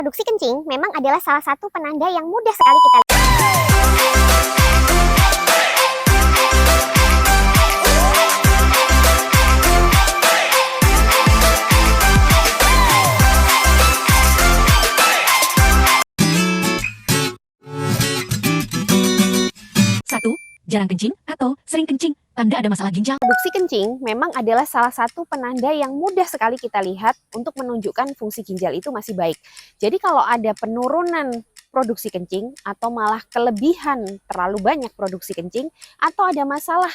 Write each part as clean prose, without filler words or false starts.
Produksi kencing memang adalah salah satu penanda yang mudah sekali kita lihat. Satu, jarang kencing atau sering kencing, tanda ada masalah ginjal. Produksi kencing memang adalah salah satu penanda yang mudah sekali kita lihat untuk menunjukkan fungsi ginjal itu masih baik. Jadi kalau ada penurunan produksi kencing atau malah kelebihan terlalu banyak produksi kencing atau ada masalah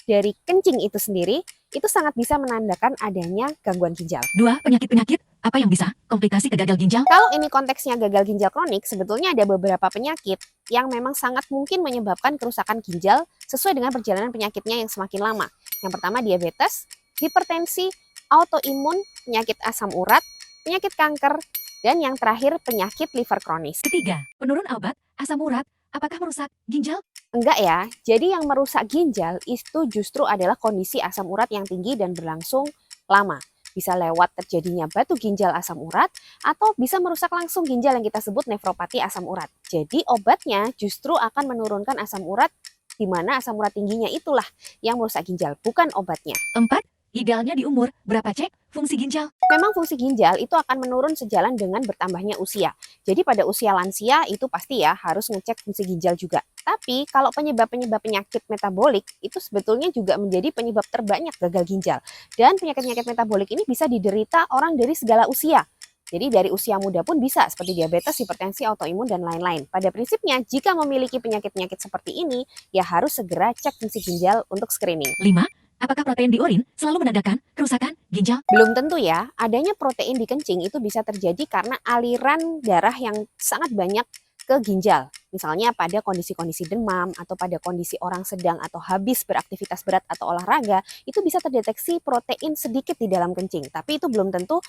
dari kencing itu sendiri, itu sangat bisa menandakan adanya gangguan ginjal. Dua, penyakit-penyakit, apa yang bisa komplikasi ke gagal ginjal? Kalau ini konteksnya gagal ginjal kronik, sebetulnya ada beberapa penyakit yang memang sangat mungkin menyebabkan kerusakan ginjal sesuai dengan perjalanan penyakitnya yang semakin lama. Yang pertama diabetes, hipertensi, autoimun, penyakit asam urat, penyakit kanker, dan yang terakhir penyakit liver kronis. Ketiga, penurun obat, asam urat, apakah merusak ginjal? Enggak ya, jadi yang merusak ginjal itu justru adalah kondisi asam urat yang tinggi dan berlangsung lama. Bisa lewat terjadinya batu ginjal asam urat atau bisa merusak langsung ginjal yang kita sebut nefropati asam urat. Jadi obatnya justru akan menurunkan asam urat, di mana asam urat tingginya itulah yang merusak ginjal, bukan obatnya. Empat, idealnya di umur berapa cek fungsi ginjal? Memang fungsi ginjal itu akan menurun sejalan dengan bertambahnya usia. Jadi pada usia lansia itu pasti ya harus ngecek fungsi ginjal juga. Tapi kalau penyebab-penyebab penyakit metabolik itu sebetulnya juga menjadi penyebab terbanyak gagal ginjal. Dan penyakit-penyakit metabolik ini bisa diderita orang dari segala usia. Jadi dari usia muda pun bisa seperti diabetes, hipertensi, autoimun, dan lain-lain. Pada prinsipnya jika memiliki penyakit-penyakit seperti ini ya harus segera cek fungsi ginjal untuk screening. Lima, apakah protein di urin selalu menandakan kerusakan ginjal? Belum tentu ya, adanya protein di kencing itu bisa terjadi karena aliran darah yang sangat banyak ke ginjal. Misalnya pada kondisi-kondisi demam atau pada kondisi orang sedang atau habis beraktivitas berat atau olahraga, itu bisa terdeteksi protein sedikit di dalam kencing. Tapi itu belum tentu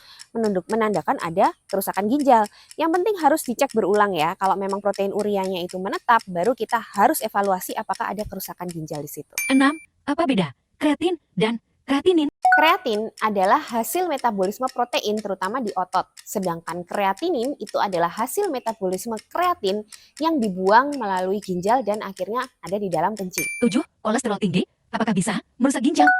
menandakan ada kerusakan ginjal. Yang penting harus dicek berulang ya. Kalau memang protein urianya itu menetap, baru kita harus evaluasi apakah ada kerusakan ginjal di situ. Enam, apa beda kreatin dan kreatinin? Kreatin adalah hasil metabolisme protein terutama di otot. Sedangkan kreatinin itu adalah hasil metabolisme kreatin yang dibuang melalui ginjal dan akhirnya ada di dalam kencing. Tujuh, kolesterol tinggi, apakah bisa merusak ginjal?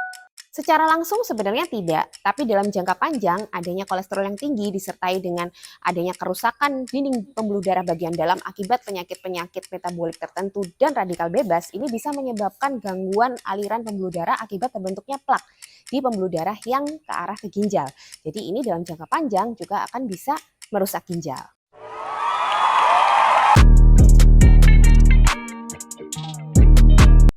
Secara langsung sebenarnya tidak, tapi dalam jangka panjang adanya kolesterol yang tinggi disertai dengan adanya kerusakan dinding pembuluh darah bagian dalam akibat penyakit-penyakit metabolik tertentu dan radikal bebas, ini bisa menyebabkan gangguan aliran pembuluh darah akibat terbentuknya plak di pembuluh darah yang ke arah ke ginjal. Jadi ini dalam jangka panjang juga akan bisa merusak ginjal.